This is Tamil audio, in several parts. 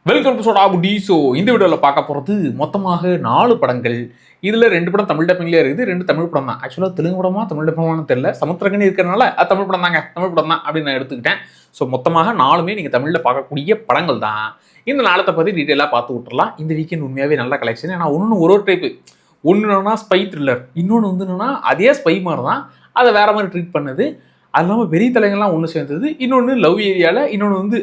வெல்கம் டு சோடா புடி. ஸோ இந்த வீடியோவில் பார்க்க போகிறது மொத்தமாக 4 படங்கள். இதில் 2 படம் தமிழ் டப்பிங்லேயே இருக்குது, 2 தமிழ் படம் தான். ஆக்சுவலாக தெலுங்கு படமா தமிழ் டப்பமானு தெரியல, சமுத்திரக்கனி இருக்கிறனால அது தமிழ் படம் தாங்க, தமிழ் படம் தான் அப்படின்னு நான் எடுத்துக்கிட்டேன். ஸோ மொத்தமாக 4மே நீங்கள் தமிழில் பார்க்கக்கூடிய படங்கள் தான். இந்த நாளத்தை பற்றி டீட்டெயிலாக பார்த்து விட்டுறலாம். இந்த வீக்கெண்ட் உண்மையாகவே நல்ல கலெக்ஷன். ஏன்னா ஒரு டைப்பு, ஒன்று என்னன்னா ஸ்பை த்ரில்லர், இன்னொன்று வந்து என்னன்னா அதே ஸ்பை மாதிரி தான், அதை வேற மாதிரி ட்ரீட் பண்ணுது. அது இல்லாமல் பெரிய தலைங்கள்லாம் ஒன்று சேர்ந்தது. இன்னொன்று லவ் ஏரியாவில், இன்னொன்று வந்து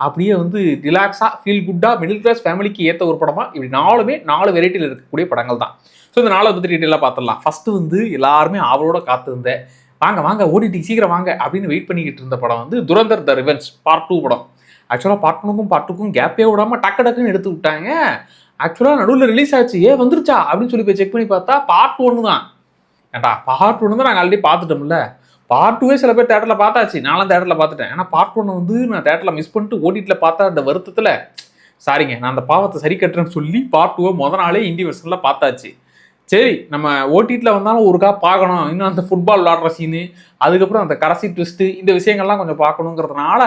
அப்படியே வந்து ரிலாக்ஸாக ஃபீல் குட்டாக மிடில் கிளாஸ் ஃபேமிலிக்கு ஏற்ற ஒரு படமாக, இப்படி 4மே 4 வெரைட்டியில் இருக்கக்கூடிய படங்கள் தான். ஸோ இந்த 4 பற்றி டீட்டெயிலாக பார்த்துடலாம். ஃபஸ்ட்டு வந்து எல்லாருமே அவரோட காத்திருந்தேன், வாங்க ஓடிடி சீக்கிரம் வாங்க அப்படின்னு வெயிட் பண்ணிக்கிட்டு இருந்த படம் வந்து துரந்தர் த ரிவெஞ்ச் பார்ட் 2 படம். ஆக்சுவலாக பார்ட் 1க்கும் பார்ட் 2க்கும் கேப்பே விடாமல் டக்குன்னு எடுத்து விட்டாங்க. ஆக்சுவலாக நடுவில் ரிலீஸ் ஆச்சு, வந்துருச்சா அப்படின்னு சொல்லி போய் செக் பண்ணி பார்த்தா பார்ட் 1 தான். ஏன்டா பார்ட் 1 தான் நாங்கள் ஆல்ரெடி பார்த்துட்டோம்ல. பார்ட் 2 சில பேர் தேட்டரில் பார்த்தாச்சு, நானும் தேட்டரில் பார்த்துட்டேன். ஏன்னா பார்ட் 1 வந்து நான் தேட்டரில் மிஸ் பண்ணிட்டு ஓடிடியில் பார்த்தா அந்த வருத்தத்தில், சாரிங்க நான் அந்த பாவத்தை சரி கட்டுறேன்னு சொல்லி பார்ட் 2 முதல் நாளே இந்தி வெர்ஷனில் பார்த்தாச்சு. சரி நம்ம ஓடிடியில் வந்தாலும் ஒருக்கா பார்க்கணும், இன்னும் அந்த ஃபுட்பால் விளாடுற சீனு, அதுக்கப்புறம் அந்த கடைசி ட்விஸ்ட்டு, இந்த விஷயங்கள்லாம் கொஞ்சம் பார்க்கணுங்கிறதுனால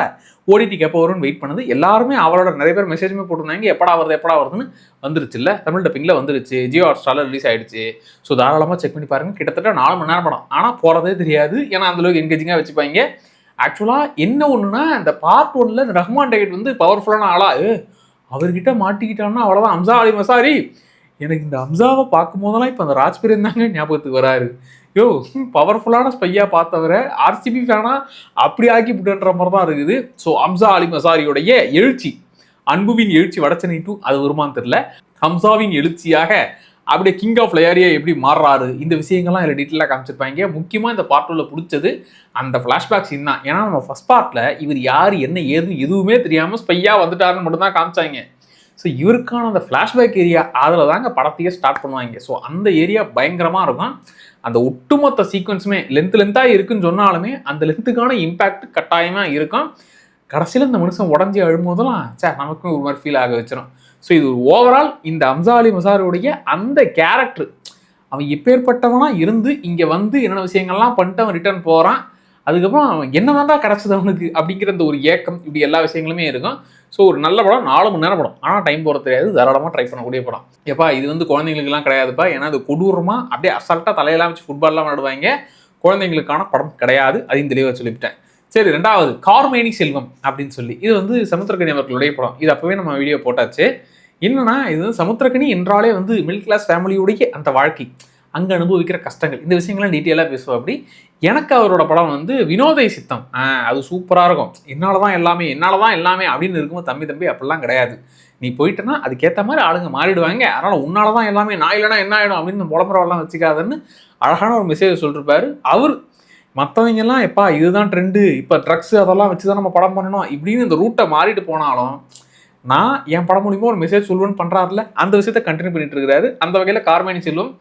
ஓடிடிக்கு எப்போ வரும்னு வெயிட் பண்ணுது. எல்லாருமே அவளோட நிறைய பேர் மெசேஜுமே போட்டிருந்தாங்க, எப்படா வருதுன்னு. வந்துருச்சு இல்லை, தமிழ் டப்பிங்கில் வந்துருச்சு, ஜியோ ஹாட்ஸ்டாரில் ரிலீஸ் ஆகிடுச்சு. ஸோ தாராளமாக செக் பண்ணி பாருங்கள். கிட்டத்தட்ட 4 மணி நேரம் படம், ஆனால் போகிறதே தெரியாது. ஏன்னா அந்தளவுக்கு என்கேஜிங்காக வச்சுப்பாங்க. ஆக்சுவலாக என்ன ஒன்றுனா, இந்த பார்ட் 1ல் இந்த ரஹ்மான் டேவிட் வந்து பவர்ஃபுல்லான ஆளா, அவர்கிட்ட மாட்டிக்கிட்டான்னா அவ்வளோதான். ஹம்சா அலி மசாரி, எனக்கு இந்த ஹம்சாவை பார்க்கும் போதெல்லாம் இப்போ அந்த ராஜ்பிரன் தாங்க ஞாபகத்துக்கு வராரு. பவர்ஃபுல்லான ஸ்பையாக பார்த்தவரை ஆர்சிபி ஃபேனா அப்படி ஆக்கி விட்டுன்ற மாதிரி தான் இருக்குது. ஸோ ஹம்சா அலி மசாரியோடைய எழுச்சி, அன்புவின் எழுச்சி வடச்சென்னை 2 அது வருமானு தெரியல, ஹம்சாவின் எழுச்சியாக அப்படியே கிங் ஆஃப் லயாரியா எப்படி மாறுறாரு, இந்த விஷயங்கள்லாம் இதில் டீட்டெயிலாக காமிச்சிருப்பாங்க. முக்கியமாக இந்த பார்ட் 2ல பிடிச்சது அந்த ஃப்ளாஷ்பேக் சீன் தான். ஏன்னா நம்ம ஃபர்ஸ்ட் பார்ட்டில் இவர் யார் என்ன ஏதுன்னு எதுவுமே தெரியாமல் ஸ்பையாக வந்துட்டாருன்னு மட்டும்தான் காமிச்சாங்க. ஸோ இவருக்கான அந்த ஃப்ளாஷ்பேக் ஏரியா அதில் தாங்க படத்தையே ஸ்டார்ட் பண்ணுவாங்க. ஸோ அந்த ஏரியா பயங்கரமாக இருக்கும். அந்த ஒட்டுமொத்த சீக்வன்ஸுமே லென்த்தாக இருக்குன்னு சொன்னாலுமே அந்த லென்த்துக்கான இம்பேக்ட் கட்டாயமாக இருக்கும். கடைசியில் இந்த மனுஷன் உடஞ்சி அழும்போதெல்லாம் நமக்கும் ஒரு மாதிரி ஃபீல் ஆக வச்சிடும். ஸோ இது ஒரு ஓவரால் இந்த ஹம்சா அலி மசாரியுடைய அந்த கேரக்டர், அவன் எப்பேற்பட்டவனாக இருந்து இங்கே வந்து என்னென்ன விஷயங்கள்லாம் பண்ணிட்டு அவன் ரிட்டர்ன் போகிறான், அதுக்கப்புறம் அவன் என்னதான்டா கிடச்சது அவனுக்கு அப்படிங்கிற அந்த ஒரு ஏக்கம், இப்படி எல்லா விஷயங்களுமே இருக்கும். ஸோ ஒரு நல்ல படம், 4 மணி நேரம் படம், ஆனால் டைம் போகிறது தெரியாது, தாராளமாக ட்ரை பண்ணக்கூடிய படம். இது வந்து குழந்தைங்களுக்குலாம் கிடையாதுப்பா. ஏன்னா அது கொடூரமாக அப்படியே அசால்ட்டாக தலையெல்லாம் வச்சு ஃபுட்பால்லாம் விளையாடுவாங்க. குழந்தைங்களுக்கான படம் கிடையாது, அதையும் தெளிவாக சொல்லிவிட்டேன். சரி, 2வது கார்மேனி செல்வம் அப்படின்னு சொல்லி, இது வந்து சமுத்திரக்கனி அவர்களுடைய படம். இது அப்போவே நம்ம வீடியோ போட்டாச்சு. என்னன்னா இது வந்து சமுத்திரக்கனி என்றாலே வந்து மிடில் கிளாஸ் ஃபேமிலியுடைய அந்த வாழ்க்கை, அங்கே அனுபவிக்கிற கஷ்டங்கள், இந்த விஷயங்கள்லாம் டீட்டெயிலாக பேசுவோம். அப்படி எனக்கு அவரோட படம் வந்து வினோதை சித்தம், அது சூப்பராக இருக்கும். என்னால் தான் எல்லாமே அப்படின்னு இருக்கும்போது, தம்பி அப்படிலாம் கிடையாது. நீ போயிட்டேன்னா அதுக்கேற்ற மாதிரி ஆளுங்க மாறிடுவாங்க, அதனால் உன்னால தான் எல்லாமே, நான் இல்லைனா என்ன ஆகிடும் அப்படின்னு புலம்புறவெல்லாம் வச்சுக்காதுன்னு அழகான ஒரு மெசேஜ் சொல்லிருப்பாரு அவர். மற்றவங்கெல்லாம் இதுதான் ட்ரெண்டு, இப்போ ட்ரக்ஸ் அதெல்லாம் வச்சு தான் நம்ம படம் பண்ணணும் இப்படின்னு இந்த ரூட்டை மாறிட்டு போனாலும், நான் என் படம் மூலிமா ஒரு மெசேஜ் சொல்லுவேன்னு பண்ணுறாருல, அந்த விஷயத்தை கண்டினியூ பண்ணிட்டு இருக்கிறாரு. அந்த வகையில் கார்மேனி செல்வம்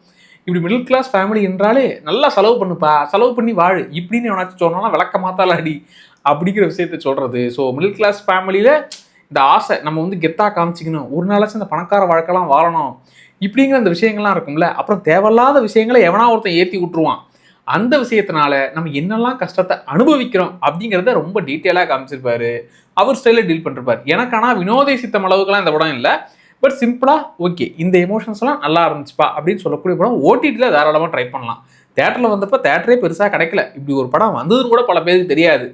இப்படி மிடில் கிளாஸ் ஃபேமிலி என்றாலே நல்லா செலவு பண்ணுப்பா, செலவு பண்ணி வாழு இப்படின்னு எவனாச்சும் சொன்னோன்னா விளக்க மாத்தாலாடி அப்படிங்கிற விஷயத்த சொல்கிறது. ஸோ மிடில் கிளாஸ் ஃபேமிலியில் இந்த ஆசை, நம்ம வந்து கெத்தாக காமிச்சிக்கணும், ஒரு நாளாச்சும் இந்த பணக்கார வாழ்க்கைலாம் வாழணும் இப்படிங்கிற அந்த விஷயங்கள்லாம் இருக்கும்ல. அப்புறம் தேவையில்லாத விஷயங்களை எவனா ஒருத்தன் ஏற்றி விட்டுருவான். அந்த விஷயத்தினால நம்ம என்னெல்லாம் கஷ்டத்தை அனுபவிக்கிறோம் அப்படிங்கிறத ரொம்ப டீட்டெயிலாக காமிச்சிருப்பாரு. அவர் ஸ்டைலில் டீல் பண்ணிருப்பார். எனக்கான வினோதை சித்தம் அளவுக்குலாம் இந்த படம் இல்லை, பட் சிம்பிளாக ஓகே இந்த எமோஷன்ஸ்லாம் நல்லா இருந்துச்சுப்பா அப்படின்னு சொல்லக்கூடிய படம். ஓடிடியில் தாராளமாக ட்ரை பண்ணலாம். தேட்டரில் வந்தப்போ தேட்டரே பெருசாக கிடைக்கல, இப்படி ஒரு படம் வந்ததுன்னு கூட பல பேருக்கு தெரியாது.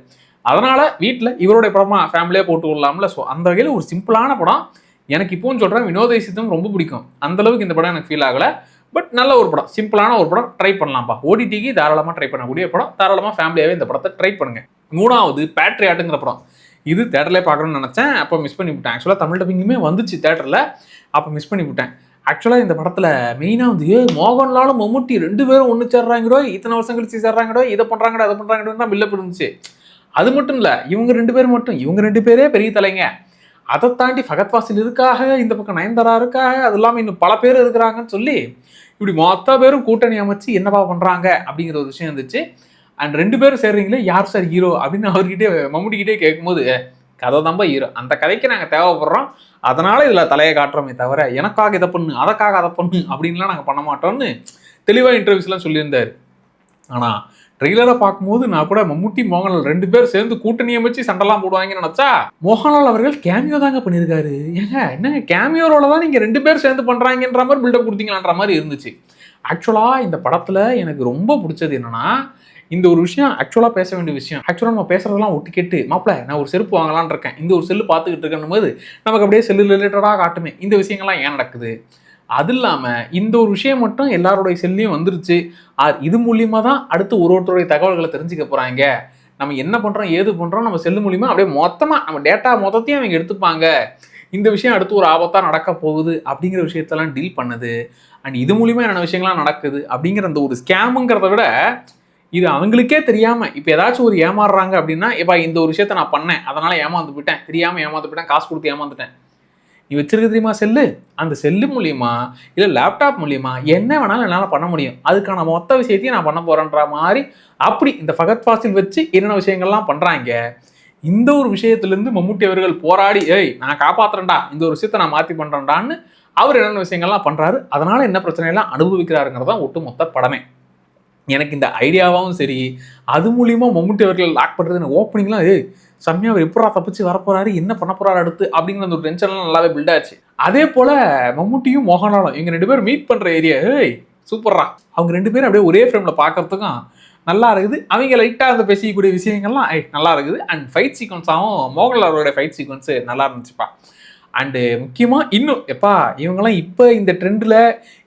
அதனால் வீட்டில் இவருடைய படமாக ஃபேமிலியாக போட்டு விடலாம்ல. ஸோ அந்த வகையில் ஒரு சிம்பிளான படம். எனக்கு இப்போவும் சொல்கிறேன், வினோதை சித்தம் ரொம்ப பிடிக்கும். அந்தளவுக்கு இந்த படம் எனக்கு ஃபீல் ஆகலை, பட் நல்ல ஒரு படம், சிம்பிளான ஒரு படம், ட்ரை பண்ணலாம்ப்பா. ஓடிடிக்கு தாராளமாக ட்ரை பண்ணக்கூடிய படம், தாராளமாக ஃபேமிலியாகவே இந்த படத்தை ட்ரை பண்ணுங்கள். 3வது பேட்ரியாட்டுங்கிற படம். இது தேட்டர்லேயே பார்க்கணும்னு நினச்சேன், அப்போ மிஸ் பண்ணி விட்டேன். ஆக்சுவலாக தமிழ் டப்பிங்குமே வந்துச்சு தேட்டரில், அப்போ மிஸ் பண்ணி விட்டேன். ஆக்சுவலாக இந்த படத்தில் மெயினாக வந்து மோகன்லாலும் மம்முட்டி 2 பேரும் ஒன்று சேர்றாங்கடோ, இத்தனை வருஷம் கழிச்சு சேர்றாங்கடோ, இதை பண்ணுறாங்கடோ அதை பண்ணுறாங்கடோ தான் பில்லப் இருந்துச்சு. அது மட்டும் இல்லை, இவங்க 2 பேர் மட்டும், இவங்க 2 பேரே பெரிய தலைங்க. அதை தாண்டி ஃபகத் ஃபாசில் இருக்காக, இந்த பக்கம் நயன்தாரா இருக்காக, அது இல்லாமல் இன்னும் பல பேர் இருக்கிறாங்கன்னு சொல்லி இப்படி மொத்த பேரும் கூட்டணி அமைச்சு என்னப்பா பண்ணுறாங்க அப்படிங்கிற ஒரு விஷயம் இருந்துச்சு. அண்ட் 2 பேரும் சேர்றீங்களே, யார் சார் ஹீரோ அப்படின்னு அவர்கிட்டே மம்முட்டிக்கிட்டே கேட்கும்போது, கதை தான்ப்பா ஹீரோ, அந்த கதைக்கு நாங்கள் தேவைப்படுறோம், அதனால் இதில் தலையை காட்டுறோமே தவிர எனக்காக இதை பண்ணு அதற்காக அதை பண்ணு அப்படின்லாம் நாங்கள் பண்ண மாட்டோம்னு தெளிவாக இன்டர்வியூஸ்லாம் சொல்லியிருந்தார். ஆனால் ட்ரெய்லரை பார்க்கும்போது நான் கூட மம்முட்டி மோகன்லால் 2 பேர் சேர்ந்து கூட்டணி அமைச்சு சண்டைலாம் போடுவாங்கன்னு நினைச்சா மோகன்லால் அவர்கள் கேமியோ தாங்க பண்ணியிருக்காரு. ஏங்க என்னங்க கேமியோ ரோல தான் நீங்க 2 பேர் சேர்ந்து பண்றாங்கன்ற மாதிரி பில்டப் கொடுத்தீங்களான்ற மாதிரி இருந்துச்சு. ஆக்சுவலா இந்த படத்துல எனக்கு ரொம்ப பிடிச்சது என்னன்னா, இந்த ஒரு விஷயம் ஆக்சுவலா பேச வேண்டிய விஷயம். ஆக்சுவலா நம்ம பேசுறதெல்லாம் ஒட்டி கேட்டு மாப்பிள நான் ஒரு செருப்பு வாங்கலான்னு இருக்கேன், இந்த ஒரு செல்லு பார்த்துக்கிட்டு இருக்கேன் போது நமக்கு அப்படியே செல்லு ரிலேட்டடா காட்டுமே இந்த விஷயங்கள்லாம் ஏன் நடக்குது. அது இல்லாம இந்த ஒரு விஷயம் மட்டும் எல்லாருடைய செல்லையும் வந்துருச்சு. இது மூலியமா தான் அடுத்து ஒருத்தருடைய தகவல்களை தெரிஞ்சுக்க போறாங்க. நம்ம என்ன பண்றோம் ஏது பண்றோம் நம்ம செல்லு மூலியமா அப்படியே மொத்தமா நம்ம டேட்டா மொத்தத்தையும் அவங்க எடுத்துப்பாங்க. இந்த விஷயம் அடுத்து ஒரு ஆபத்தா நடக்க போகுது அப்படிங்கிற விஷயத்தெல்லாம் டீல் பண்ணுது. அண்ட் இது மூலியமா என்னென்ன விஷயங்கள்லாம் நடக்குது அப்படிங்கிற அந்த ஒரு ஸ்கேமுங்கிறத விட இது அவங்களுக்கே தெரியாம இப்ப ஏதாச்சும் ஒரு ஏமாறுறாங்க அப்படின்னா, எப்பா இந்த ஒரு விஷயத்த நான் பண்ணேன் அதனால ஏமாந்து போயிட்டேன், தெரியாம ஏமாந்து போயிட்டேன், காசு கொடுத்து ஏமாந்துட்டேன். நீ வச்சிருக்க தெரியுமா செல்லு, அந்த செல்லு மூலியமா இல்ல லேப்டாப் மூலியமா என்ன வேணாலும் என்னால பண்ண முடியும், அதுக்கான மொத்த விஷயத்தையும் நான் பண்ண போறேன்ற மாதிரி அப்படி இந்த ஃபகத் ஃபாசில் வச்சு என்னென்ன விஷயங்கள்லாம் பண்றாங்க. இந்த ஒரு விஷயத்துல இருந்து மம்முட்டி அவர்கள் போராடி நான் காப்பாத்துறேன்டா, இந்த ஒரு விஷயத்த நான் மாத்தி பண்றேன்டான்னு அவர் என்னென்ன விஷயங்கள்லாம் பண்றாரு, அதனால என்ன பிரச்சனையெல்லாம் அனுபவிக்கிறாருங்கிறதான் ஒட்டுமொத்த படமே. எனக்கு இந்த ஐடியாவும் சரி, அது மூலியமா மம்முட்டி அவர்கள் லாக் பண்றது எனக்கு ஓப்பனிங்லாம் செம்மையா அவர் எப்படா தப்பிச்சு வரப்போறாரு, என்ன பண்ண போறாரு அடுத்து அப்படிங்கிற அந்த ஒரு டென்ஷன்லாம் நல்லாவே பில்ட் ஆச்சு. அதே போல மம்முட்டியும் மோகன்லாலும் இவங்க 2 பேரும் மீட் பண்ற ஏரியா சூப்பர்ரா. அவங்க 2 பேரும் அப்படியே ஒரே ஃப்ரேம்ல பார்க்கறதுக்கும் நல்லா இருக்குது. அவங்க லைட்டா அந்த பேசிக்கக்கூடிய விஷயங்கள்லாம் நல்லா இருக்குது. அண்ட் ஃபைட் சீக்வன்ஸாகவும் மோகன்லால் அவருடைய ஃபைட் சீக்வன்ஸ் நல்லா இருந்துச்சுப்பா. அண்டு முக்கியமாக இன்னும் எப்பா இவங்கெல்லாம் இப்போ இந்த ட்ரெண்டில்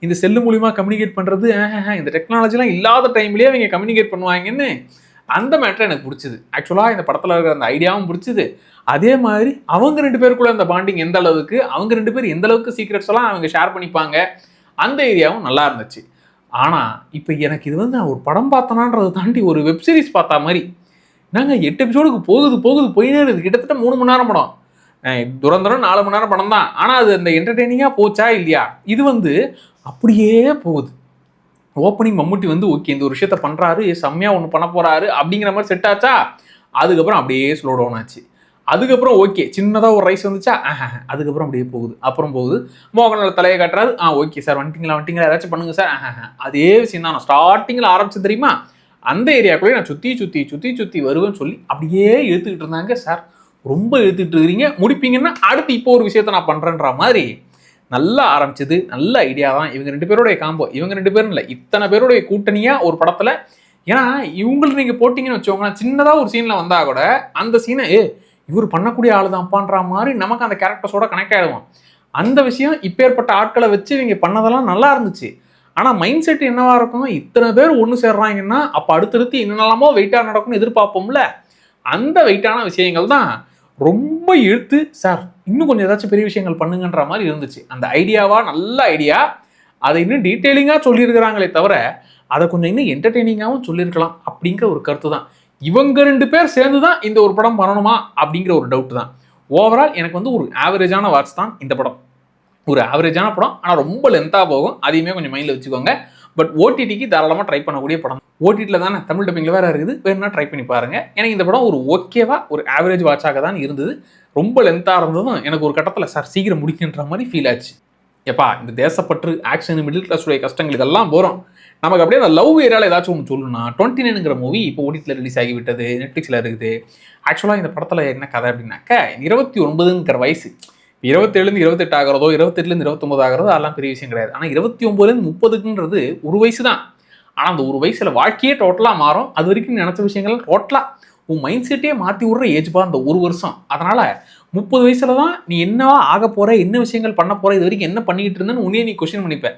இந்த செல்லு மூலிமா கம்யூனிகேட் பண்ணுறது இந்த டெக்னாலஜிலாம் இல்லாத டைம்லேயே அவங்க கம்யூனிகேட் பண்ணுவாங்கன்னு அந்த மேட்டர் எனக்கு பிடிச்சிது. ஆக்சுவலாக இந்த படத்தில் இருக்கிற அந்த ஐடியாவும் பிடிச்சிது. அதே மாதிரி அவங்க 2 பேருக்குள்ள அந்த பாண்டிங் எந்த அளவுக்கு, அவங்க 2 பேர் எந்த அளவுக்கு சீக்ரெட்ஸ் எல்லாம் அவங்க ஷேர் பண்ணிப்பாங்க, அந்த ஏரியாவும் நல்லா இருந்துச்சு. ஆனால் இப்போ எனக்கு இது நான் ஒரு படம் பார்த்தனான்றதை தாண்டி ஒரு வெப் சீரிஸ் பார்த்தா மாதிரி. நாங்கள் 8 எபிசோடுக்கு போகுது போயினே இருக்குது. கிட்டத்தட்ட 3 மணி நேரம் படம். துரந்தரம் 4 மணி நேரம் படம் தான். ஆனால் அது அந்த என்டர்டெய்னிங்காக போச்சா இல்லையா, இது அப்படியே போகுது. ஓப்பனிங் மம்முட்டி ஓகே இந்த ஒரு விஷயத்த பண்ணுறாரு, செம்மையாக ஒன்று பண்ண போகிறாரு அப்படிங்கிற மாதிரி செட் ஆச்சா, அதுக்கப்புறம் அப்படியே ஸ்லோ டவுன் ஆச்சு. அதுக்கப்புறம் ஓகே சின்னதாக ஒரு ரைஸ் வந்துச்சா, அதுக்கப்புறம் அப்படியே போகுது. அப்புறம் போகுது மோகன்லால் தலையை காட்டுறாரு, ஓகே சார் வந்துட்டீங்களா ஏதாச்சும் பண்ணுங்க சார், அதே விஷயம் தான் நான் ஸ்டார்டிங்கில் ஆரம்பிச்சு தெரியுமா, அந்த ஏரியாக்குள்ளேயே நான் சுற்றி வருவேன்னு சொல்லி அப்படியே இழுத்துக்கிட்டு இருந்தாங்க. சார் ரொம்ப இழுத்துட்டு இருக்கிறீங்க, முடிப்பீங்கன்னா அடுத்து இப்போ ஒரு விஷயத்த நான் பண்றேன்ற மாதிரி நல்லா ஆரம்பிச்சது. நல்ல ஐடியா தான் இவங்க 2 பேருடைய காம்போ. இவங்க 2 பேரும் இல்லை, இத்தனை பேருடைய கூட்டணியா ஒரு படத்துல. ஏன்னா இவங்களுக்கு நீங்க போட்டீங்கன்னு வச்சுக்கோங்களேன், சின்னதா ஒரு சீன்ல வந்தா கூட அந்த சீனை இவர் பண்ணக்கூடிய ஆளு தான்ப்பான்ற மாதிரி நமக்கு அந்த கேரக்டர்ஸோட கனெக்ட் ஆயிடுவோம். அந்த விஷயம் இப்பேற்பட்ட ஆட்களை வச்சு இவங்க பண்ணதெல்லாம் நல்லா இருந்துச்சு. ஆனா மைண்ட் செட் என்னவா இருக்கும், இத்தனை பேர் ஒன்று சேர்றாங்கன்னா அப்ப அடுத்தடுத்து என்னென்னலாமோ வெயிட்டா நடக்கும்னு எதிர்பார்ப்போம்ல, அந்த வெயிட்டான விஷயங்கள் தான் ரொம்ப இழுத்து சார் இன்னும் கொஞ்சம் ஏதாச்சும் பெரிய விஷயங்கள் பண்ணுங்கன்ற மாதிரி இருந்துச்சு. அந்த ஐடியாவா நல்ல ஐடியா, அதை இன்னும் டீட்டெயிலிங்காக சொல்லியிருக்கிறாங்களே தவிர அதை கொஞ்சம் இன்னும் என்டர்டெய்னிங்காகவும் சொல்லியிருக்கலாம் அப்படிங்கிற ஒரு கருத்து தான். இவங்க 2 பேர் சேர்ந்து தான் இந்த ஒரு படம் பண்ணணுமா அப்படிங்கிற ஒரு டவுட் தான். ஓவரால் எனக்கு ஒரு ஆவரேஜான வாட்ச் தான் இந்த படம். ஒரு ஆவரேஜான படம், ஆனால் ரொம்ப லென்த்தாக போகும், அதையுமே கொஞ்சம் மைண்டில் வச்சுக்கோங்க. பட் ஓடிடிக்கு தாராளமாக ட்ரை பண்ணக்கூடிய படம். ஓடிடியில் தானே, தமிழ் டப்பிங்கில் வேறு இருக்குது, வேணும்னா ட்ரை பண்ணி பாருங்கள். எனக்கு இந்த படம் ஒரு ஓகேவா ஒரு ஆவரேஜ் வாட்சாக தான் இருந்தது. ரொம்ப லென்த்தாக இருந்ததும் எனக்கு ஒரு கட்டத்தில் சார் சீக்கிரம் முடிக்கின்ற மாதிரி ஃபீல் ஆச்சு. எப்பா இந்த தேசப்பற்று ஆக்ஷன் மிடில் கிளாஸுடைய கஷ்டங்கள் இதெல்லாம் போகிறோம், நமக்கு அப்படியே அந்த லவ் ஏரியாவில் ஏதாச்சும் ஒன்று சொல்லணும்னா 29ங்கிற மூவி இப்போ ஓடிடியில் ரிலீஸ் ஆகிவிட்டது, நெட்ஃப்ளிக்ஸில் இருக்குது. ஆக்சுவலாக இந்த படத்தில் என்ன கதை அப்படின்னாக்கா, 29ங்கிற வயசு 27 28 ஆகிறதோ 28 29 ஆகிறதோ அதெல்லாம் பெரிய விஷயம் கிடையாது. ஆனால் 29 30ன்றது ஒரு வயசு தான். ஆனால் அந்த ஒரு வயசுல வாழ்க்கையே டோட்டலாக மாறும். அது வரைக்கும் நினைச்ச விஷயங்கள் டோட்டலாக உன் மைண்ட் செட்டே மாற்றி விடுற ஏஜ்பா அந்த ஒரு வருஷம். அதனால 30 வயசுல தான் நீ என்னவா ஆக போற, என்ன விஷயங்கள் பண்ண போற, இது வரைக்கும் என்ன பண்ணிட்டு இருந்தேன்னு உன்னே நீ கொஸ்டின் பண்ணிப்ப.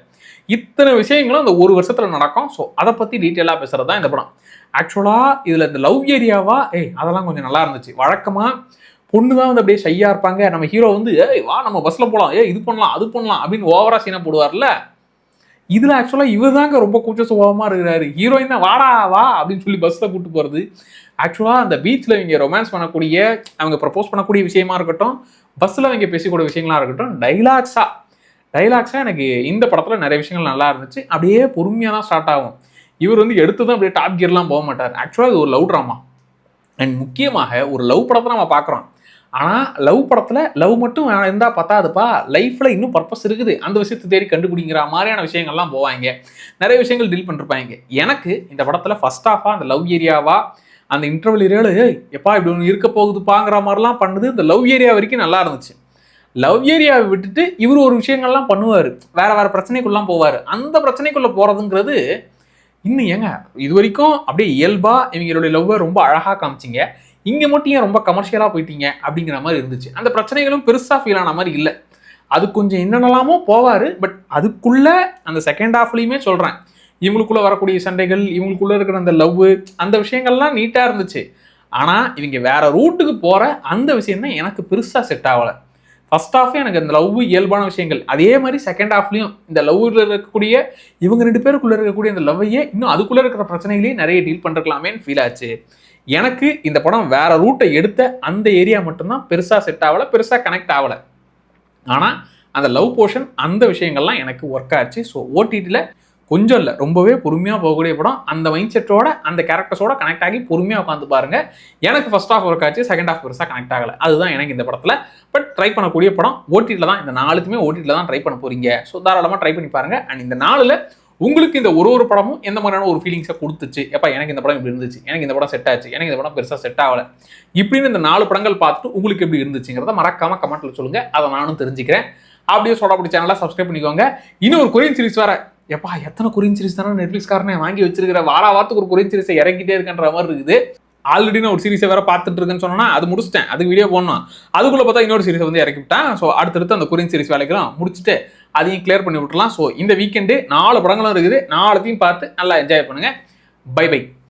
இத்தனை விஷயங்களும் அந்த ஒரு வருஷத்துல நடக்கும். ஸோ அதை பத்தி டீட்டெயிலாக பேசுறது தான் இந்த படம். ஆக்சுவலா இதுல இந்த லவ் ஏரியாவா அதெல்லாம் கொஞ்சம் நல்லா இருந்துச்சு. வழக்கமா பொண்ணு தான் அப்படியே ஷையா இருப்பாங்க, நம்ம ஹீரோ வா நம்ம பஸ்ல போலாம், இது பண்ணலாம் அது பண்ணலாம் அப்படின்னு ஓவரா சீனா போடுவார்ல. இதுல ஆக்சுவலா இவர் தாங்க ரொம்ப கூச்ச சுபாவமா இருக்கிறாரு. ஹீரோயின் தான் வாடா வா அப்படின்னு சொல்லி பஸ்ல கூட்டு போறது. ஆக்சுவலா அந்த பீச்ல இவங்க ரொமான்ஸ் பண்ணக்கூடிய, அவங்க ப்ரப்போஸ் பண்ணக்கூடிய விஷயமா இருக்கட்டும், பஸ்ல அவங்க பேசக்கூடிய விஷயங்களா இருக்கட்டும், டைலாக்ஸா எனக்கு இந்த படத்துல நிறைய விஷயங்கள் நல்லா இருந்துச்சு. அப்படியே பொறுமையா தான் ஸ்டார்ட் ஆகும். இவர் எடுத்ததும் அப்படியே டாப் கியர்லாம் போக மாட்டார். ஆக்சுவலா இது ஒரு லவ் ட்ராமா. அண்ட் முக்கியமாக ஒரு லவ் படத்தை நம்ம பார்க்குறோம். ஆனால் லவ் படத்தில் லவ் மட்டும் இருந்தால் பத்தாதுப்பா, லைஃப்பில் இன்னும் பர்பஸ் இருக்குது, அந்த விஷயத்தை தேடி கண்டுபிடிங்கிற மாதிரியான விஷயங்கள்லாம் போவாங்க. நிறைய விஷயங்கள் டீல் பண்ணிருப்பாங்க. எனக்கு இந்த படத்தில் ஃபர்ஸ்ட் ஆஃபா அந்த லவ் ஏரியாவா, அந்த இன்டர்வல் ஏரியாவில் எப்பா இப்படி ஒன்று இருக்க போகுதுப்பாங்கிற மாதிரிலாம் பண்ணுது. இந்த லவ் ஏரியா வரைக்கும் நல்லா இருந்துச்சு. லவ் ஏரியாவை விட்டுட்டு இவர் ஒரு விஷயங்கள்லாம் பண்ணுவார், வேற வேற பிரச்சனைக்குள்ளாம் போவார். அந்த பிரச்சனைக்குள்ளே போகிறதுங்கிறது இன்னும் ஏங்க இது வரைக்கும் அப்படியே இயல்பாக இவங்களுடைய லவ்வை ரொம்ப அழகாக காமிச்சிங்க, இங்கே மட்டும் ஏன் ரொம்ப கமர்ஷியலாக போயிட்டீங்க அப்படிங்கிற மாதிரி இருந்துச்சு. அந்த பிரச்சனைகளும் பெருசாக ஃபீல் ஆன மாதிரி இல்லை. அது கொஞ்சம் என்னென்னலாமோ போவார். பட் அதுக்குள்ள அந்த செகண்ட் ஹாஃப்லையுமே சொல்கிறேன், இவங்களுக்குள்ள வரக்கூடிய சண்டைகள், இவங்களுக்குள்ள இருக்கிற அந்த லவ், அந்த விஷயங்கள்லாம் நீட்டாக இருந்துச்சு. ஆனால் இவங்க வேற ரூட்டுக்கு போகிற அந்த விஷயம் தான் எனக்கு பெருசாக செட் ஆகலை. ஃபர்ஸ்ட் ஹாஃபே எனக்கு அந்த லவ் இயல்பான விஷயங்கள், அதே மாதிரி செகண்ட் ஹாஃப்லையும் இந்த லவ்வில் இருக்கக்கூடிய இவங்க 2 பேருக்குள்ளே இருக்கக்கூடிய அந்த லவ்வையே இன்னும் அதுக்குள்ளே இருக்கிற பிரச்சனைகளையே நிறைய டீல் பண்ணிருக்கலாமேன்னு ஃபீல் ஆச்சு. எனக்கு இந்த படம் வேற ரூட்டை எடுத்த அந்த ஏரியா மட்டும்தான் பெருசாக செட் ஆகலை, பெருசாக கனெக்ட் ஆகலை. ஆனால் அந்த லவ் போர்ஷன் அந்த விஷயங்கள்லாம் எனக்கு ஒர்க் ஆச்சு. ஸோ ஓடிடியில் கொஞ்சம் இல்லை, ரொம்பவே பொறுமையாக போகக்கூடிய படம். அந்த மைண்ட் செட்டோட அந்த கேரக்டர்ஸோட கனெக்ட் ஆகி பொறுமையாக உட்காந்து பாருங்க. எனக்கு ஃபர்ஸ்ட் ஹாஃப் ஒர்க் ஆச்சு, செகண்ட் ஹாஃப் பெருசாக கனெக்ட் ஆகலை. அதுதான் எனக்கு இந்த படத்தில். பட் ட்ரை பண்ணக்கூடிய படம் ஓடிடியில் தான். இந்த 4த்துமே ஓடிடியில் தான் ட்ரை பண்ண போறீங்க. ஸோ தாராளமாக ட்ரை பண்ணி பாருங்க. அண்ட் இந்த 4ல் உங்களுக்கு இந்த ஒரு படமும் எந்த மாதிரியான ஒரு ஃபீலிங்ஸை கொடுத்துச்சு, எப்பா எனக்கு இந்த படம் இப்படி இருந்துச்சு, எனக்கு இந்த படம் செட் ஆச்சு, எனக்கு இந்த படம் பெருசாக செட் ஆகலை, இப்படின்னு இந்த 4 படங்கள் பார்த்துட்டு உங்களுக்கு எப்படி இருந்துச்சுங்கிறத மறக்காம கமெண்ட்ல சொல்லுங்க. அதை நானும் தெரிஞ்சுக்கிறேன். அப்படியே சோடாபுடி சேனலை சப்ஸ்கிரைப் பண்ணிக்கோங்க. இன்னும் ஒரு கொரியன் சீரிஸ் வேற, எப்பா எத்தனை கொரியன் சீரிஸ் தானே நெட்ஃப்ளிக்ஸ்காரனே வாங்கி வச்சிருக்கிற, வாரத்துக்கு ஒரு கொரியன் சீரிஸை இறக்கிட்டே இருக்கின்ற மாதிரி இருக்குது. ஆல்ரெடி நான் ஒரு சீரிஸை வேற பார்த்துட்டு இருக்குன்னு சொன்னா அது முடிச்சிட்டேன், அதுக்கு வீடியோ போடணும். அதுக்குள்ள பார்த்தா இன்னொரு சீரிஸை வந்து இறக்கி விட்டேன். ஸோ அடுத்தடுத்து அந்த கொரியன் சீரிஸ் வேலைக்கெல்லாம் முடிச்சுட்டு அதையும் கிளியர் பண்ணி விட்டுலாம். ஸோ இந்த வீக்கெண்டு 4 படங்களும் இருக்குது, 4த்தையும் பார்த்து நல்லா என்ஜாய் பண்ணுங்க. Bye by.